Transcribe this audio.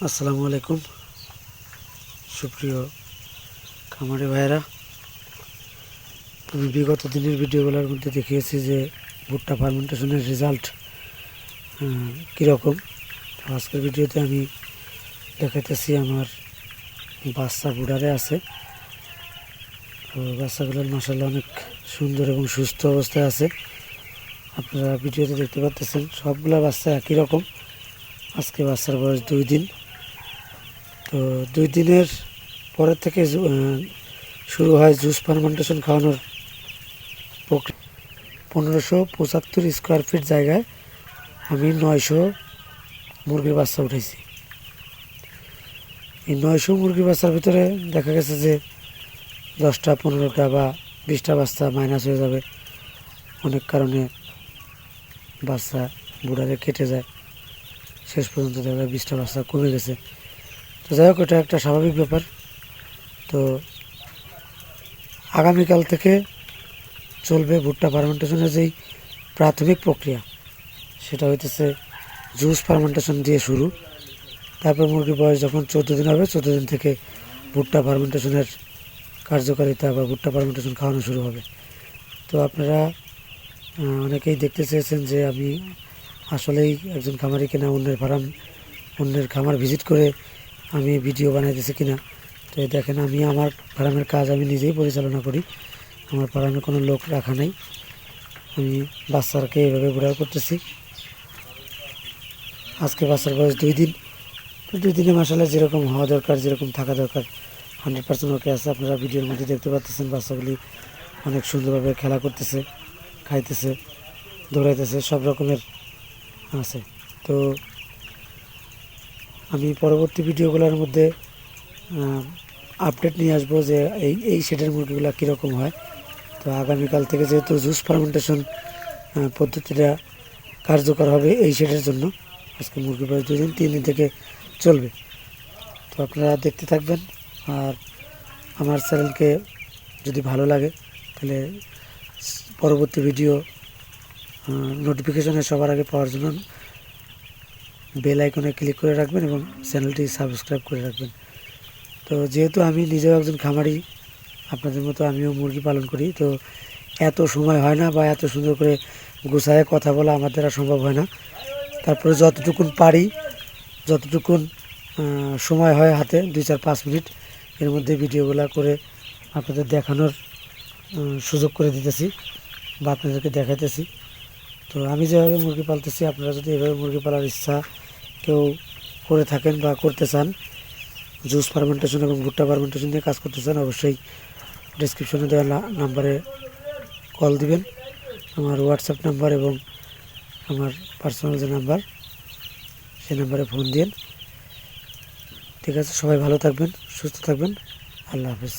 আসসালামু আলাইকুম সুপ্রিয় খামারি ভাইরা, আমি বিগত দিনের ভিডিওগুলোর মধ্যে দেখিয়েছি যে ভুট্টা ফার্মেন্টেশনের রেজাল্ট কীরকম। আজকের ভিডিওতে আমি দেখাতেছি আমার বাচ্চা বুড়ারে আছে। তো বাচ্চাগুলোর মাশাআল্লাহ অনেক সুন্দর এবং সুস্থ অবস্থায় আছে। আপনারা ভিডিওতে দেখতে পাচ্ছেন সবগুলা বাচ্চা একই রকম। আজকে বাচ্চার বয়স 2 দিন। তো 2 দিনের পরের থেকে শুরু হয় জুস ফার্মেন্টেশন খাওয়ানোর প্রক্রিয়া। 1575 স্কোয়ার ফিট জায়গায় আমি 900 মুরগির বাচ্চা উঠেছি। এই 900 মুরগির বাচ্চার ভিতরে দেখা গেছে যে 10টা 15টা বা 20টা বাচ্চা মাইনাস হয়ে যাবে। অনেক কারণে বাচ্চা বুড়ারে কেটে যায়, শেষ পর্যন্ত দেখা যায় 20টা বাচ্চা কমে গেছে। তো যাই হোক, এটা একটা স্বাভাবিক ব্যাপার। তো আগামীকাল থেকে চলবে ভুট্টা ফার্মেন্টেশনের যেই প্রাথমিক প্রক্রিয়া, সেটা হইতেছে জুস ফার্মেন্টেশন দিয়ে শুরু। তারপর মুরগির বয়স যখন 14 দিন হবে, 14 দিন থেকে ভুট্টা ফার্মেন্টেশনের কার্যকারিতা বা ভুট্টা ফার্মেন্টেশন খাওয়ানো শুরু হবে। তো আপনারা অনেকেই দেখতে চেয়েছেন যে আমি আসলেই একজন খামারি কিনা, অন্যের খামার ভিজিট করে আমি ভিডিও বানাইতেছি কিনা। তো দেখেন, আমি আমার ফার্মের কাজ আমি নিজেই পরিচালনা করি। আমার ফার্মে কোনো লোক রাখা নাই। আমি বাচ্চাকে এভাবে বুড়া করতেছি। আজকে বাচ্চার বয়স 2 দিন। 2 দিনে মাশাআল্লাহ যেরকম হওয়া দরকার, যেরকম থাকা দরকার 100% ওকে আছে। আপনারা ভিডিওর মধ্যে দেখতে পাচ্ছেন বাচ্চাগুলি অনেক সুন্দরভাবে খেলা করতেছে, খাইতেছে, দৌড়াইতেছে, সব রকমের আছে। তো আমি পরবর্তী ভিডিওগুলোর মধ্যে আপডেট নিয়ে আসবো যে এই শেডের মুরগিগুলো কীরকম হয়। তো আগামীকাল থেকে যেহেতু জুস ফার্মেন্টেশন পদ্ধতিটা কার্যকর হবে এই শেডের জন্য, আজকে মুরগি বয়স 2 দিন, 3 দিন থেকে চলবে। তো আপনারা দেখতে থাকবেন। আর আমার চ্যানেলকে যদি ভালো লাগে তাহলে পরবর্তী ভিডিও নোটিফিকেশনে সবার আগে পাওয়ার জন্য বেল আইকনে ক্লিক করে রাখবেন এবং চ্যানেলটি সাবস্ক্রাইব করে রাখবেন। তো যেহেতু আমি নিজেও একজন খামারি, আপনাদের মতো আমিও মুরগি পালন করি, তো এত সময় হয় না বা এত সুন্দর করে গুছায় কথা বলা আমার দ্বারা সম্ভব হয় না। তারপরে যতটুকুন পারি, যতটুকুন সময় হয় হাতে 2-4-5 মিনিট, এর মধ্যে ভিডিওগুলো করে আপনাদের দেখানোর সুযোগ করে দিতেছি বা আপনাদেরকে দেখাইতেছি। তো আমি যেভাবে মুরগি পালতেছি, আপনারা যদি এভাবে মুরগি পালার ইচ্ছা কেউ করে থাকেন বা করতে চান, জুস ফার্মেন্টেশন এবং ভুট্টা ফার্মেন্টেশন নিয়ে কাজ করতে চান, অবশ্যই ডিসক্রিপশনে দেওয়া নাম্বারে কল দিবেন। আমার হোয়াটসঅ্যাপ নাম্বার এবং আমার পার্সোনাল যে নাম্বার, সেই নাম্বারে ফোন দিন। ঠিক আছে, সবাই ভালো থাকবেন, সুস্থ থাকবেন। আল্লাহ হাফেজ।